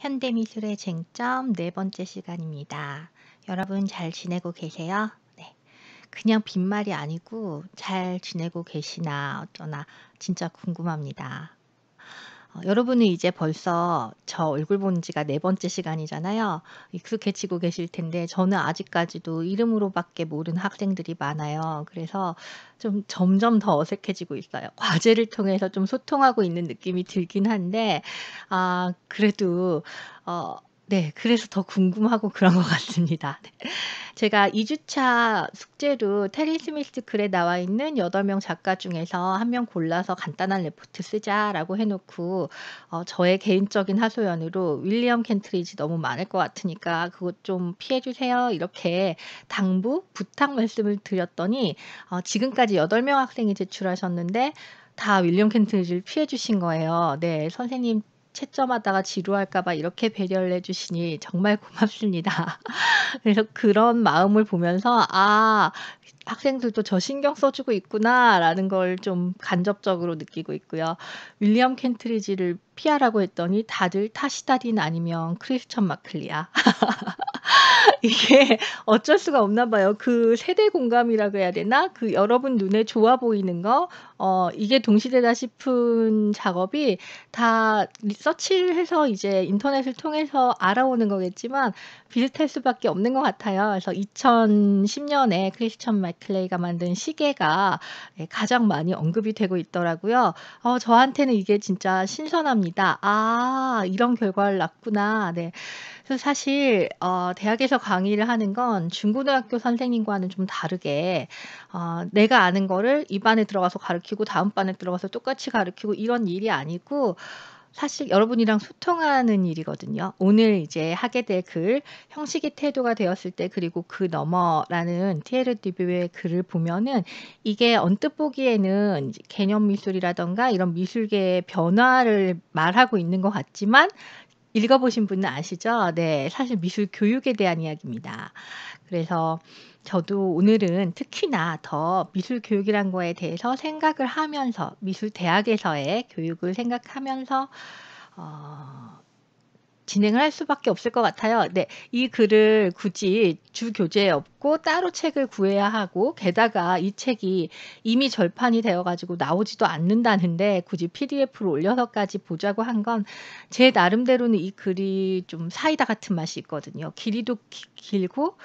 현대미술의 쟁점 네 번째 시간입니다. 여러분 잘 지내고 계세요? 네. 그냥 빈말이 아니고 잘 지내고 계시나 어쩌나 진짜 궁금합니다. 여러분은 이제 벌써 저 얼굴 본 지가 네 번째 시간이잖아요. 익숙해지고 계실 텐데 저는 아직까지도 이름으로밖에 모르는 학생들이 많아요. 그래서 좀 점점 더 어색해지고 있어요. 과제를 통해서 좀 소통하고 있는 느낌이 들긴 한데 그래도 어 네, 그래서 더 궁금하고 그런 것 같습니다. 네. 제가 2 주차 숙제로 테리 스미스 글에 나와 있는 8명 작가 중에서 1명 골라서 간단한 레포트 쓰자라고 해 놓고 저의 개인적인 하소연으로 "윌리엄 켄트리지 너무 많을 것 같으니까 그것 좀 피해 주세요." 이렇게 부탁 말씀을 드렸더니 지금까지 8명 학생이 제출하셨는데 다 윌리엄 켄트리지를 피해 주신 거예요. 네. "선생님 채점하다가 지루할까 봐 이렇게 배려를 해 주시니 정말 고맙습니다." 그래서 그런 마음을 보면서 '아 학생들도 저 신경 써 주고 있구나.'라는 걸 좀 간접적으로 느끼고 있고요. 윌리엄 켄트리지를 피하라고 했더니 다들 타시다딘 아니면 크리스천 마클리야. 이게 어쩔 수가 없나 봐요. 그 세대 공감이라고 해야 되나? 그 여러분 눈에 좋아 보이는 거 이게 동시대다 싶은 작업이 다 서치를 해서 이제 인터넷을 통해서 알아오는 거겠지만 비슷할 수밖에 없는 것 같아요. 그래서 2010 년에 크리스천 맥클레이가 만든 시계가 가장 많이 언급이 되고 있더라고요. 저한테는 이게 진짜 신선합니다. '아 이런 결과를 낳구나.' 네. 그래서 사실 대학에서 강의를 하는 건 중고등학교 선생님과는 좀 다르게 내가 아는 거를 이 반에 들어가서 가르치고 다음 반에 들어가서 똑같이 가르치고 이런 일이 아니고 사실 여러분이랑 소통하는 일이거든요. 오늘 이제 하게 될 글 "형식이 태도가 되었을 때 그리고 그 너머"라는 티에르 디뷰의 글을 보면은 이게 언뜻 보기에는 이제 개념 미술이라든가 이런 미술계의 변화를 말하고 있는 것 같지만 읽어 보신 분은 아시죠? 네. 사실 미술 교육에 대한 이야기입니다. 그래서 저도 오늘은 특히나 더 미술 교육이란 거에 대해서 생각을 하면서 미술 대학에서의 교육을 생각하면서 어 진행을 할 수밖에 없을 것 같아요. 네. 이 글을 굳이 주 교재에 없고 따로 책을 구해야 하고 게다가 이 책이 이미 절판이 되어 가지고 나오지도 않는다는데 굳이 PDF로 올려서까지 보자고 한 건 제 나름대로는 이 글이 좀 사이다 같은 맛이 있거든요. 길이도 길고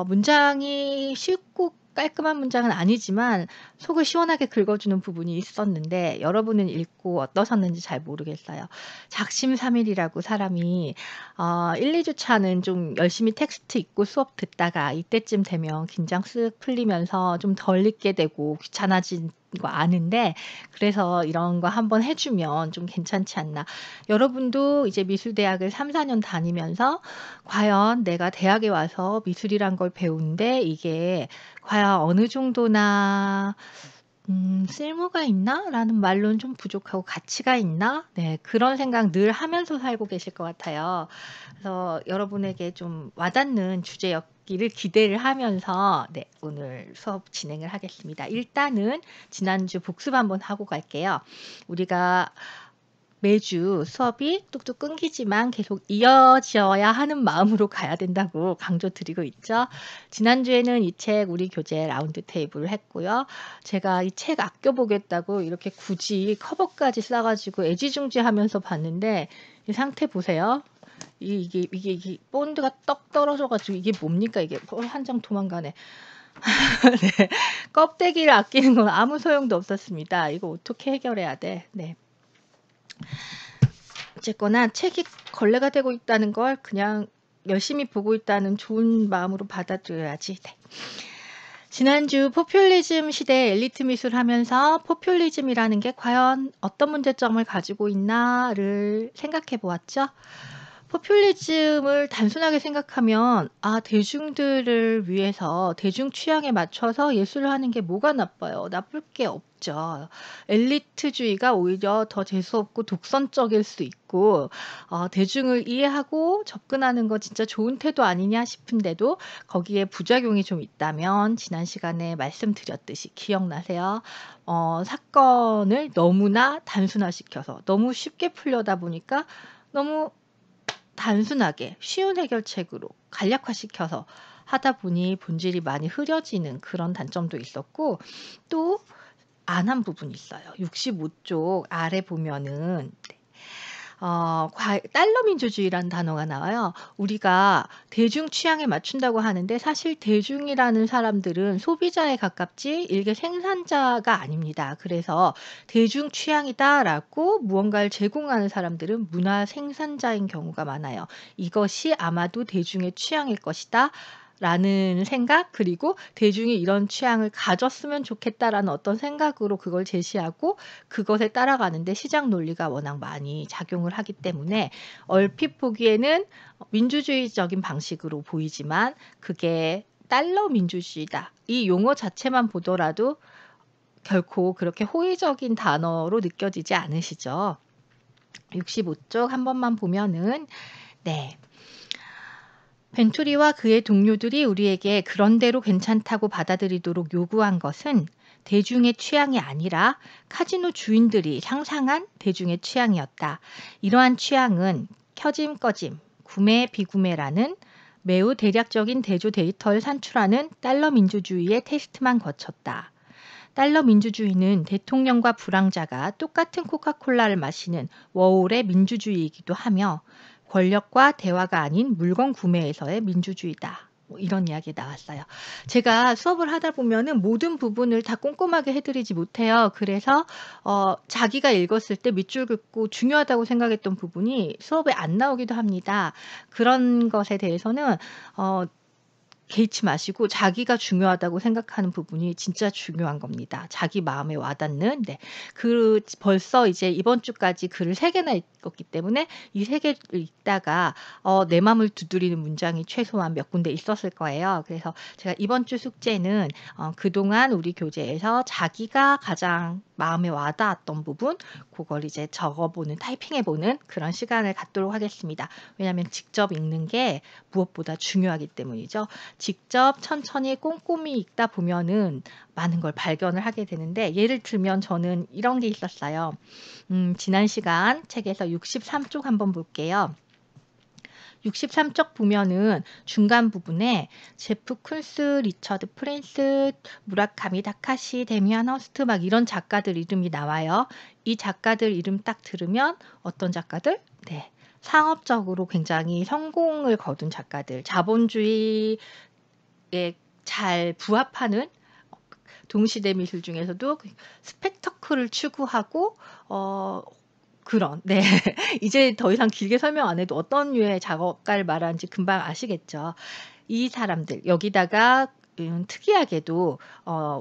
문장이 쉽고 깔끔한 문장은 아니지만 속을 시원하게 긁어주는 부분이 있었는데 여러분은 읽고 어떠셨는지 잘 모르겠어요. 작심삼일이라고 사람이 1-2 주차는 좀 열심히 텍스트 읽고 수업 듣다가 이때쯤 되면 긴장 쓱 풀리면서 좀 덜 읽게 되고 귀찮아진 거 아는데 그래서 이런 거 한번 해 주면 좀 괜찮지 않나. 여러분도 이제 미술대학을 3-4년 다니면서 과연 내가 대학에 와서 미술이란 걸 배우는데 이게 과연 어느 정도나 '쓸모가 있나?'라는 말로는 좀 부족하고 '가치가 있나?' 네, 그런 생각 늘 하면서 살고 계실 것 같아요. 그래서 여러분에게 좀 와닿는 주제였기를 기대를 하면서 네, 오늘 수업 진행을 하겠습니다. 일단은 지난주 복습 한번 하고 갈게요. 우리가 매주 수업이 뚝뚝 끊기지만 계속 이어져야 하는 마음으로 가야 된다고 강조드리고 있죠. 지난주에는 이 책 우리 교재 라운드 테이블을 했고요. 제가 이 책 아껴 보겠다고 이렇게 굳이 커버까지 싸 가지고 애지중지하면서 봤는데 이 상태 보세요. 이게 본드가 떡 떨어져 가지고 이게 뭡니까 이게. 한 장 도망가네. 네. 껍데기를 아끼는 건 아무 소용도 없었습니다. 이거 어떻게 해결해야 돼? 네. 어쨌거나 책이 걸레가 되고 있다는 걸 그냥 열심히 보고 있다는 좋은 마음으로 받아들여야지. 네. 지난주 포퓰리즘 시대의 엘리트 미술 하면서 '포퓰리즘이라는 게 과연 어떤 문제점을 가지고 있나.'를 생각해 보았죠. 포퓰리즘을 단순하게 생각하면 '아 대중들을 위해서 대중 취향에 맞춰서 예술을 하는 게 뭐가 나빠요?' 나쁠 게 없죠. 엘리트주의가 오히려 더 재수없고 독선적일 수 있고 대중을 이해하고 접근하는 거 진짜 좋은 태도 아니냐 싶은데도 거기에 부작용이 좀 있다면 지난 시간에 말씀드렸듯이 기억나세요? 사건을 너무나 단순화시켜서 너무 쉽게 풀려다 보니까 너무 단순하게 쉬운 해결책으로 간략화시켜서 하다 보니 본질이 많이 흐려지는 그런 단점도 있었고, 또 안 한 부분이 있어요. 65쪽 아래 보면은 달러 민주주의라는 단어가 나와요. 우리가 대중 취향에 맞춘다고 하는데 사실 대중이라는 사람들은 소비자에 가깝지 일개 생산자가 아닙니다. 그래서 대중 취향이다라고 무언가를 제공하는 사람들은 문화 생산자인 경우가 많아요. 이것이 아마도 대중의 취향일 것이다. 라는 생각, 그리고 대중이 이런 취향을 가졌으면 좋겠다라는 어떤 생각으로 그걸 제시하고 그것에 따라가는데 시장 논리가 워낙 많이 작용을 하기 때문에 얼핏 보기에는 민주주의적인 방식으로 보이지만 그게 달러 민주주의다. 이 용어 자체만 보더라도 결코 그렇게 호의적인 단어로 느껴지지 않으시죠? 65쪽 한 번만 보면은, 네. 벤투리와 그의 동료들이 우리에게 그런대로 괜찮다고 받아들이도록 요구한 것은 대중의 취향이 아니라 카지노 주인들이 상상한 대중의 취향이었다. 이러한 취향은 켜짐 꺼짐, 구매 비구매라는 매우 대략적인 대조 데이터를 산출하는 달러 민주주의의 테스트만 거쳤다. 달러 민주주의는 대통령과 불황자가 똑같은 코카콜라를 마시는 워홀의 민주주의이기도 하며 권력과 대화가 아닌 물건 구매에서의 민주주의다. 뭐 이런 이야기 나왔어요. 제가 수업을 하다 보면은 모든 부분을 다 꼼꼼하게 해드리지 못해요. 그래서 자기가 읽었을 때 밑줄 긋고 중요하다고 생각했던 부분이 수업에 안 나오기도 합니다. 그런 것에 대해서는 개의치 마시고 자기가 중요하다고 생각하는 부분이 진짜 중요한 겁니다. 자기 마음에 와닿는. 네. 벌써 이제 이번 주까지 글을 3개나 읽었기 때문에 이 3개를 읽다가 내 마음을 두드리는 문장이 최소한 몇 군데 있었을 거예요. 그래서 제가 이번 주 숙제는 그동안 우리 교재에서 자기가 가장 마음에 와닿았던 부분, 그걸 이제 적어보는, 타이핑해보는 그런 시간을 갖도록 하겠습니다. 왜냐하면 직접 읽는 게 무엇보다 중요하기 때문이죠. 직접 천천히 꼼꼼히 읽다 보면은 많은 걸 발견을 하게 되는데, 예를 들면 저는 이런 게 있었어요. 지난 시간 책에서 63쪽 한번 볼게요. 63쪽 보면은 중간 부분에 제프 쿤스, 리처드 프린스, 무라카미 다카시, 데미안 허스트 막 이런 작가들 이름이 나와요. 이 작가들 이름 딱 들으면 어떤 작가들? 네. 상업적으로 굉장히 성공을 거둔 작가들, 자본주의에 잘 부합하는 동시대 미술 중에서도 스펙터클을 추구하고 그런, 네. 이제 더 이상 길게 설명 안 해도 어떤 류의 작업가를 말하는지 금방 아시겠죠. 이 사람들 여기다가 특이하게도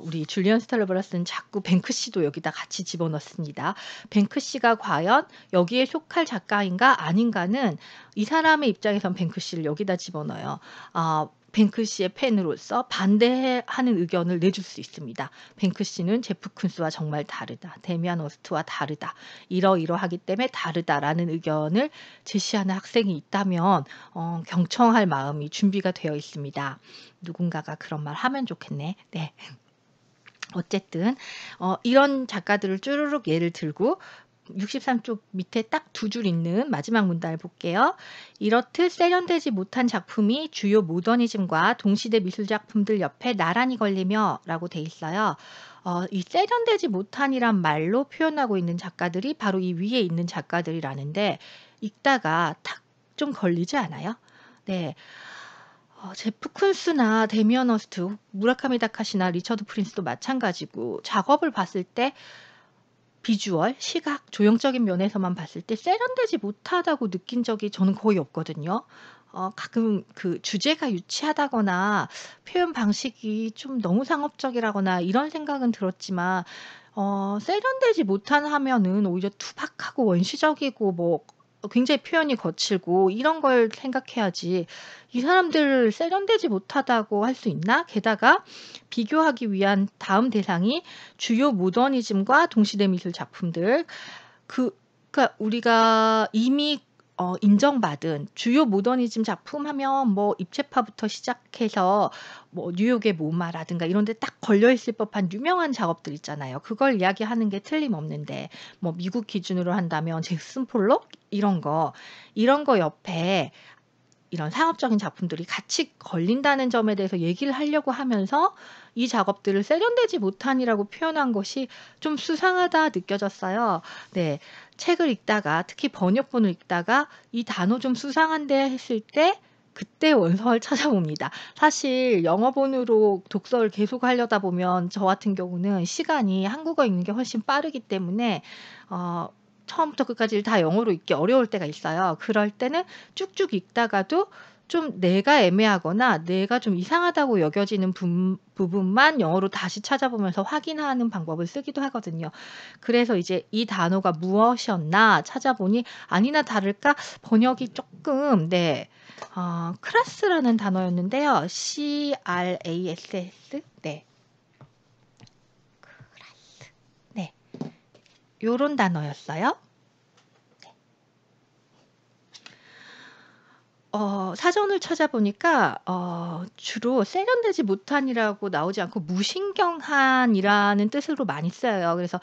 우리 줄리언 스탈러버라스는 자꾸 뱅크시도 여기다 같이 집어넣습니다. 뱅크시가 과연 여기에 속할 작가인가 아닌가는 이 사람의 입장에선 뱅크시를 여기다 집어넣어요. 뱅크시의 팬으로서 반대하는 의견을 내줄 수 있습니다. 뱅크시는 제프 쿤스와 정말 다르다. 데미안 허스트와 다르다. 이러이러하기 때문에 다르다라는 의견을 제시하는 학생이 있다면 경청할 마음이 준비가 되어 있습니다. 누군가가 그런 말 하면 좋겠네. 네. 어쨌든 이런 작가들을 쭈루룩 예를 들고 63쪽 밑에 딱 2줄 있는 마지막 문단을 볼게요. 이렇듯 세련되지 못한 작품이 주요 모더니즘과 동시대 미술 작품들 옆에 나란히 걸리며 라고 돼 있어요. 이 세련되지 못한이란 말로 표현하고 있는 작가들이 바로 이 위에 있는 작가들이라는데 읽다가 탁 좀 걸리지 않아요? 네. 제프 쿤스나 데미안 허스트, 무라카미 다카시나 리처드 프린스도 마찬가지고 작업을 봤을 때 비주얼, 시각, 조형적인 면에서만 봤을 때 세련되지 못하다고 느낀 적이 저는 거의 없거든요. 가끔 그 주제가 유치하다거나 표현 방식이 좀 너무 상업적이라거나 이런 생각은 들었지만 세련되지 못한 하면은 오히려 투박하고 원시적이고 뭐 굉장히 표현이 거칠고 이런 걸 생각해야지 이 사람들 세련되지 못하다고 할 수 있나? 게다가 비교하기 위한 다음 대상이 주요 모더니즘과 동시대 미술 작품들. 그러니까 우리가 이미 인정받은 주요 모더니즘 작품 하면 뭐 입체파부터 시작해서 뭐 뉴욕의 모마라든가 이런 데 딱 걸려 있을 법한 유명한 작업들 있잖아요. 그걸 이야기하는 게 틀림없는데 뭐 미국 기준으로 한다면 잭슨 폴록 이런 거 옆에 이런 상업적인 작품들이 같이 걸린다는 점에 대해서 얘기를 하려고 하면서 이 작업들을 세련되지 못한이라고 표현한 것이 좀 수상하다 느껴졌어요. 네. 책을 읽다가 특히 번역본을 읽다가 '이 단어 좀 수상한데.' 했을 때 그때 원서를 찾아봅니다. 사실 영어본으로 독서를 계속하려다 보면 저 같은 경우는 시간이 한국어 읽는 게 훨씬 빠르기 때문에 어 처음부터 끝까지 다 영어로 읽기 어려울 때가 있어요. 그럴 때는 쭉쭉 읽다가도 좀 내가 애매하거나 내가 좀 이상하다고 여겨지는 부분만 영어로 다시 찾아보면서 확인하는 방법을 쓰기도 하거든요. 그래서 이제 '이 단어가 무엇이었나?' 찾아보니 아니나 다를까 번역이 쪼끔 크라스라는 단어였는데요. CRASS 네. 크라스. 네. 요런 단어였어요. 사전을 찾아보니까 주로 세련되지 못한이라고 나오지 않고 무신경한이라는 뜻으로 많이 쓰여요. 그래서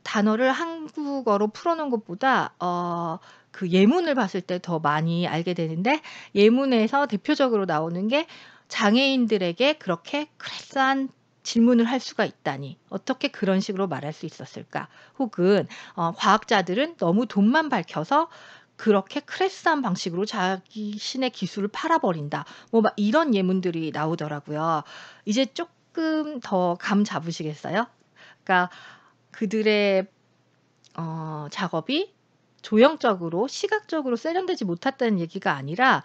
단어를 한국어로 풀어 놓은 것보다 그 예문을 봤을 때 더 많이 알게 되는데 예문에서 대표적으로 나오는 게 "장애인들에게 그렇게 클래스한 질문을 할 수가 있다니. 어떻게 그런 식으로 말할 수 있었을까?" 혹은 "과학자들은 너무 돈만 밝혀서 그렇게 클래스한 방식으로 자신의 기술을 팔아버린다." 뭐 막 이런 예문들이 나오더라고요. 이제 쪼끔 더 감 잡으시겠어요? 그러니까 그들의 작업이 조형적으로 시각적으로 세련되지 못했다는 얘기가 아니라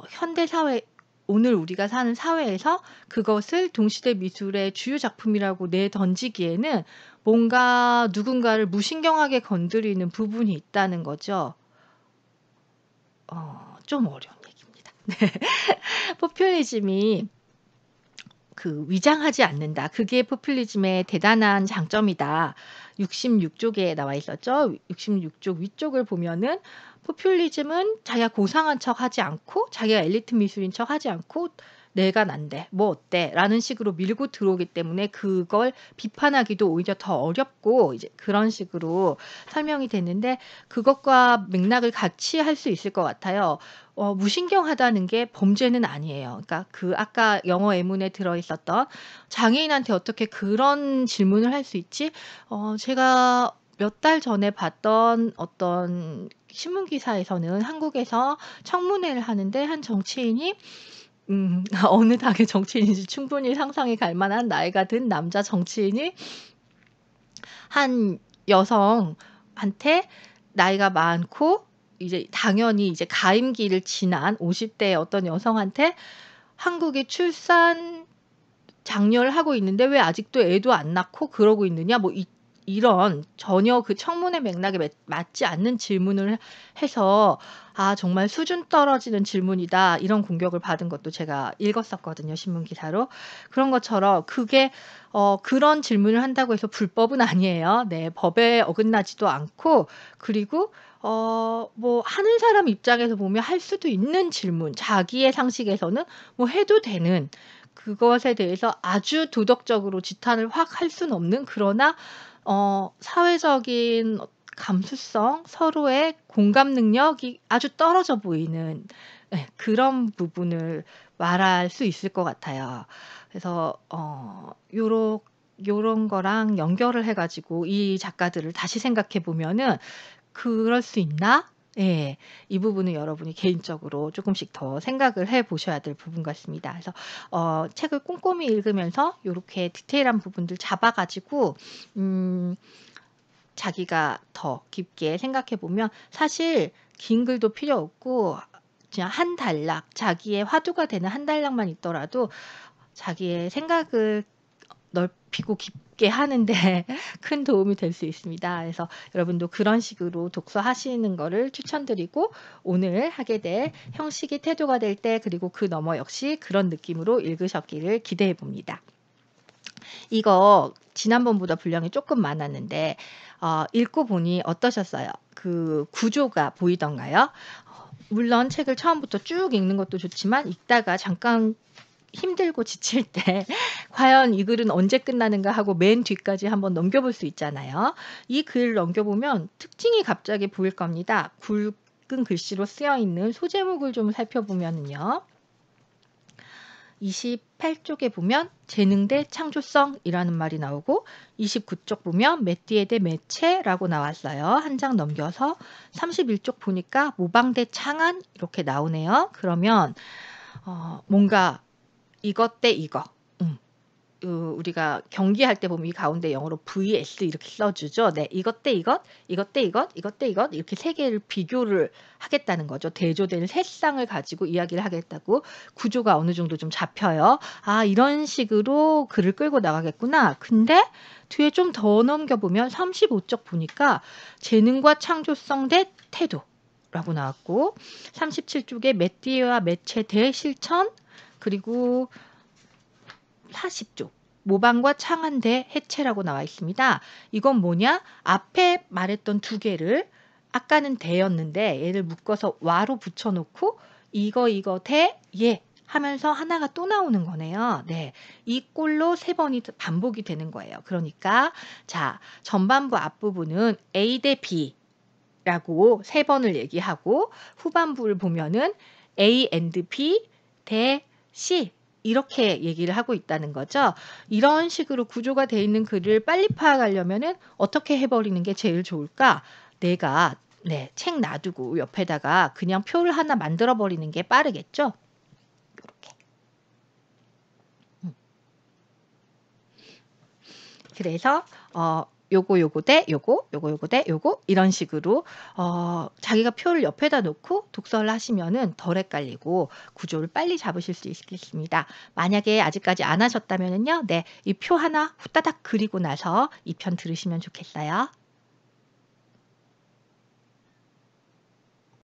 현대 사회 오늘 우리가 사는 사회에서 그것을 동시대 미술의 주요 작품이라고 내던지기에는 뭔가 누군가를 무신경하게 건드리는 부분이 있다는 거죠. 좀 어려운 얘기입니다. 네. 포퓰리즘이 위장하지 않는다. 그게 포퓰리즘의 대단한 장점이다. 66쪽에 나와 있었죠. 66쪽 위쪽을 보면은 포퓰리즘은 자기가 고상한 척하지 않고 자기가 엘리트 미술인 척하지 않고 "내가 난데. 뭐 어때?"라는 식으로 밀고 들어오기 때문에 그걸 비판하기도 오히려 더 어렵고 이제 그런 식으로 설명이 됐는데 그것과 맥락을 같이 할 수 있을 것 같아요. 무신경하다는 게 범죄는 아니에요. 그러니까 아까 영어 예문에 들어 있었던 "장애인한테 어떻게 그런 질문을 할 수 있지?" 제가 몇 달 전에 봤던 어떤 신문 기사에서는 한국에서 청문회를 하는데 한 정치인이 어느 당의 정치인인지 충분히 상상이 갈 만한 나이가 든 남자 정치인이 한 여성한테 나이가 많고 이제 당연히 이제 가임기를 지난 50 대의 어떤 여성한테 "한국이 출산 장려를 하고 있는데 왜 아직도 애도 안 낳고 그러고 있느냐?" 뭐 이런 전혀 그 청문회 맥락에 맞지 않는 질문을 해서 '아 정말 수준 떨어지는 질문이다.' 이런 공격을 받은 것도 제가 읽었었거든요, 신문 기사로. 그런 것처럼 그게 그런 질문을 한다고 해서 불법은 아니에요. 네. 법에 어긋나지도 않고 그리고 뭐 하는 사람 입장에서 보면 할 수도 있는 질문, 자기의 상식에서는 뭐 해도 되는 그것에 대해서 아주 도덕적으로 지탄을 확 할 수는 없는 그러나 사회적인 감수성, 서로의 공감 능력이 아주 떨어져 보이는 그런 부분을 말할 수 있을 것 같아요. 그래서 요런 거랑 연결을 해 가지고 이 작가들을 다시 생각해 보면은 '그럴 수 있나?' 예. 이 부분은 여러분이 개인적으로 쪼끔씩 더 생각을 해 보셔야 될 부분 같습니다. 그래서 책을 꼼꼼히 읽으면서 요렇게 디테일한 부분들 잡아 가지고 음 자기가 더 깊게 생각해 보면 사실 긴 글도 필요 없고 그냥 한 단락 자기의 화두가 되는 한 단락만 있더라도 자기의 생각을 넓히고 깊게 하는 데 큰 도움이 될 수 있습니다. 그래서 여러분도 그런 식으로 독서하시는 거를 추천드리고 오늘 하게 될 형식이 태도가 될 때 그리고 그 너머 역시 그런 느낌으로 읽으셨기를 기대해 봅니다. 이거 지난번보다 분량이 쪼끔 많았는데 읽고 보니 어떠셨어요? 그 구조가 보이던가요? 물론 책을 처음부터 쭉 읽는 것도 좋지만 읽다가 잠깐 힘들고 지칠 때 과연 이 글은 언제 끝나는가 하고 맨 뒤까지 한번 넘겨볼 수 있잖아요. 이 글을 넘겨보면 특징이 갑자기 보일 겁니다. 굵은 글씨로 쓰여 있는 소제목을 좀 살펴보면요. 28쪽에 보면 재능 대 창조성이라는 말이 나오고 29쪽 보면 메띠에 대 매체라고 나왔어요. 한 장 넘겨서 31쪽 보니까 모방 대 창안 이렇게 나오네요. 그러면 뭔가 이것 대 이거. 우리가 경기할 때 보면 이 가운데 영어로 vs 이렇게 써주죠. 네, 이것 대 이것, 이것 대 이것, 이것 대 이것 이렇게 세 개를 비교를 하겠다는 거죠. 대조된 세 쌍을 가지고 이야기를 하겠다고 구조가 어느 정도 좀 잡혀요. 아, 이런 식으로 글을 끌고 나가겠구나. 근데 뒤에 좀 더 넘겨보면 35쪽 보니까 재능과 창조성 대 태도라고 나왔고 37쪽에 메띠와 매체 대 실천 그리고 40쪽 모방과 창안 대 해체라고 나와 있습니다. 이건 뭐냐? 앞에 말했던 두 개를 아까는 대였는데 얘를 묶어서 와로 붙여놓고 이거 대 예 하면서 하나가 또 나오는 거네요. 네, 이 꼴로 세 번이 반복이 되는 거예요. 그러니까 자 전반부 앞부분은 A 대 B 라고 세 번을 얘기하고 후반부를 보면은 A and B 대 C 이렇게 얘기를 하고 있다는 거죠. 이런 식으로 구조가 되어 있는 글을 빨리 파악하려면은 어떻게 해버리는 게 제일 좋을까? 내가 책 놔두고 옆에다가 그냥 표를 하나 만들어 버리는 게 빠르겠죠? 이렇게. 그래서 요거 대 요거 대 요거 이런 식으로 자기가 표를 옆에다 놓고 독서를 하시면은 덜 헷갈리고 구조를 빨리 잡으실 수 있겠습니다. 만약에 아직까지 안 하셨다면은요, 이 표 하나 후다닥 그리고 나서 이 편 들으시면 좋겠어요.